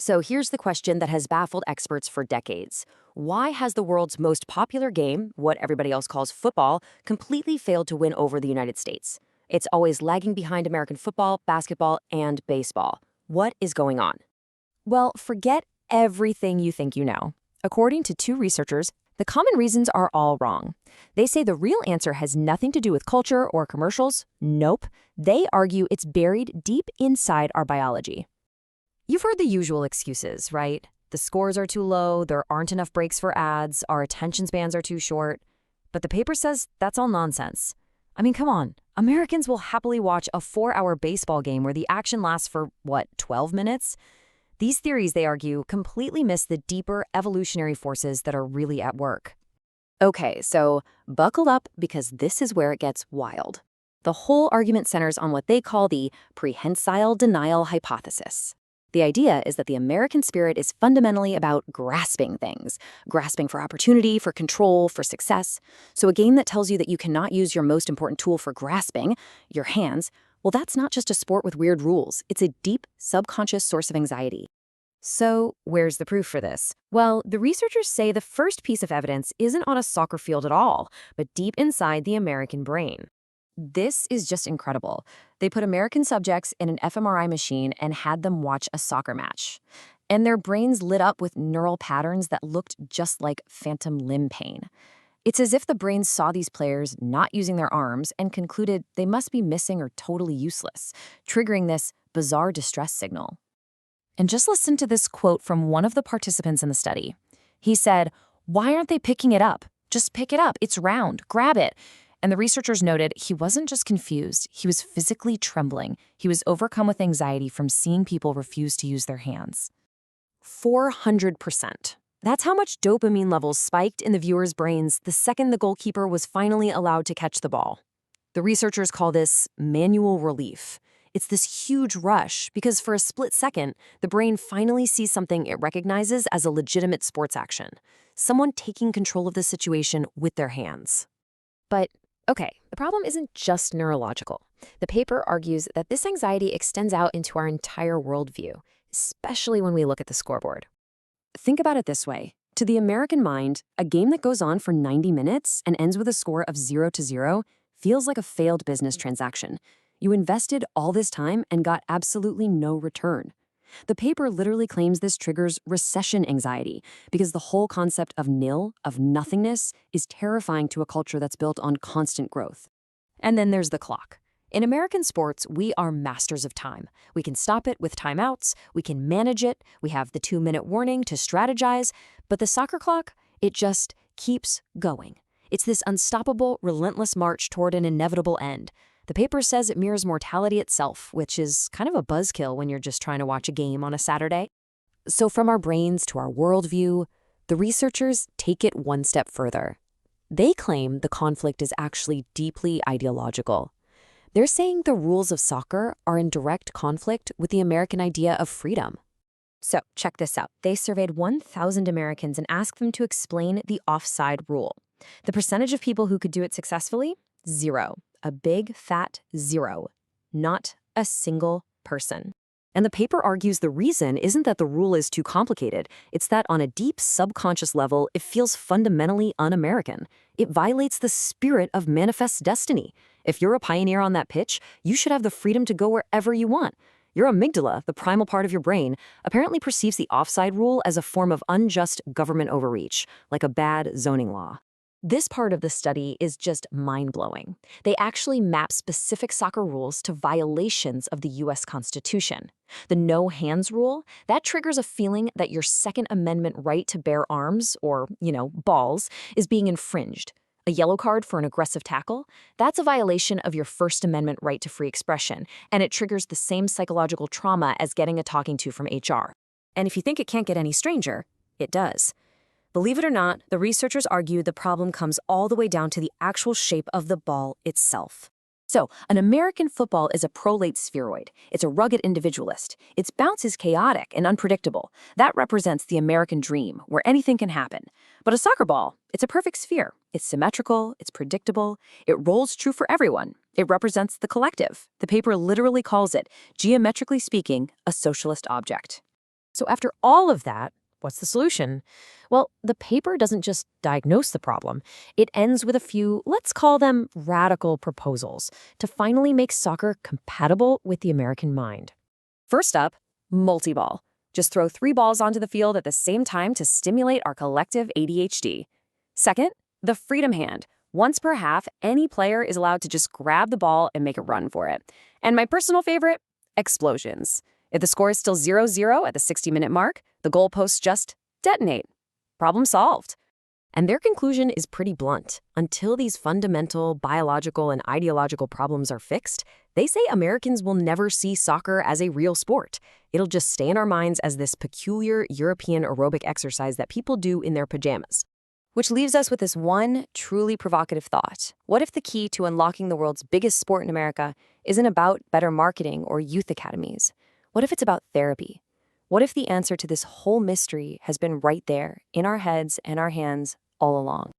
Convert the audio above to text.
So here's the question that has baffled experts for decades. Why has the world's most popular game, what everybody else calls football, completely failed to win over the United States? It's always lagging behind American football, basketball, and baseball. What is going on? Well, forget everything you think you know. According to two researchers, the common reasons are all wrong. They say the real answer has nothing to do with culture or commercials. Nope. They argue it's buried deep inside our biology. You've heard the usual excuses, right? The scores are too low, there aren't enough breaks for ads, our attention spans are too short. But the paper says that's all nonsense. I mean, come on. Americans will happily watch a 4-hour baseball game where the action lasts for, 12 minutes? These theories, they argue, completely miss the deeper evolutionary forces that are really at work. Okay, so buckle up because this is where it gets wild. The whole argument centers on what they call the prehensile denial hypothesis. The idea is that the American spirit is fundamentally about grasping things, grasping for opportunity, for control, for success. So a game that tells you that you cannot use your most important tool for grasping, your hands, well, that's not just a sport with weird rules. It's a deep, subconscious source of anxiety. So where's the proof for this? Well, the researchers say the first piece of evidence isn't on a soccer field at all, but deep inside the American brain. This is just incredible. They put American subjects in an fMRI machine and had them watch a soccer match. And their brains lit up with neural patterns that looked just like phantom limb pain. It's as if the brain saw these players not using their arms and concluded they must be missing or totally useless, triggering this bizarre distress signal. And just listen to this quote from one of the participants in the study. He said, "Why aren't they picking it up? Just pick it up. It's round. Grab it." And the researchers noted he wasn't just confused, he was physically trembling. He was overcome with anxiety from seeing people refuse to use their hands. 400%. That's how much dopamine levels spiked in the viewers' brains the second the goalkeeper was finally allowed to catch the ball. The researchers call this manual relief. It's this huge rush because for a split second, the brain finally sees something it recognizes as a legitimate sports action, someone taking control of the situation with their hands. But okay, the problem isn't just neurological. The paper argues that this anxiety extends out into our entire worldview, especially when we look at the scoreboard. Think about it this way. To the American mind, a game that goes on for 90 minutes and ends with a score of 0-0 feels like a failed business transaction. You invested all this time and got absolutely no return. The paper literally claims this triggers recession anxiety because the whole concept of nil, of nothingness, is terrifying to a culture that's built on constant growth. And then there's the clock. In American sports, we are masters of time. We can stop it with timeouts, we can manage it, we have the 2-minute warning to strategize, but the soccer clock, it just keeps going. It's this unstoppable, relentless march toward an inevitable end. The paper says it mirrors mortality itself, which is kind of a buzzkill when you're just trying to watch a game on a Saturday. So from our brains to our worldview, the researchers take it one step further. They claim the conflict is actually deeply ideological. They're saying the rules of soccer are in direct conflict with the American idea of freedom. So check this out. They surveyed 1,000 Americans and asked them to explain the offside rule. The percentage of people who could do it successfully? 0. A big, fat 0. Not a single person. And the paper argues the reason isn't that the rule is too complicated. It's that on a deep subconscious level, it feels fundamentally un-American. It violates the spirit of manifest destiny. If you're a pioneer on that pitch, you should have the freedom to go wherever you want. Your amygdala, the primal part of your brain, apparently perceives the offside rule as a form of unjust government overreach, like a bad zoning law. This part of the study is just mind-blowing. They actually map specific soccer rules to violations of the U.S. Constitution. The no hands rule, that triggers a feeling that your Second Amendment right to bear arms, or, balls, is being infringed. A yellow card for an aggressive tackle, that's a violation of your First Amendment right to free expression, and it triggers the same psychological trauma as getting a talking to from HR. And if you think it can't get any stranger, it does. Believe it or not, the researchers argue the problem comes all the way down to the actual shape of the ball itself. So, an American football is a prolate spheroid. It's a rugged individualist. Its bounce is chaotic and unpredictable. That represents the American dream, where anything can happen. But a soccer ball, it's a perfect sphere. It's symmetrical, it's predictable, it rolls true for everyone. It represents the collective. The paper literally calls it, geometrically speaking, a socialist object. So after all of that, what's the solution? Well, the paper doesn't just diagnose the problem. It ends with a few, let's call them radical proposals, to finally make soccer compatible with the American mind. First up, multi-ball. Just throw 3 balls onto the field at the same time to stimulate our collective ADHD. Second, the freedom hand. Once per half, any player is allowed to just grab the ball and make a run for it. And my personal favorite, explosions. If the score is still 0-0 at the 60-minute mark, the goalposts just detonate. Problem solved. And their conclusion is pretty blunt. Until these fundamental biological and ideological problems are fixed, they say Americans will never see soccer as a real sport. It'll just stay in our minds as this peculiar European aerobic exercise that people do in their pajamas. Which leaves us with this one truly provocative thought. What if the key to unlocking the world's biggest sport in America isn't about better marketing or youth academies? What if it's about therapy? What if the answer to this whole mystery has been right there, in our heads and our hands, all along?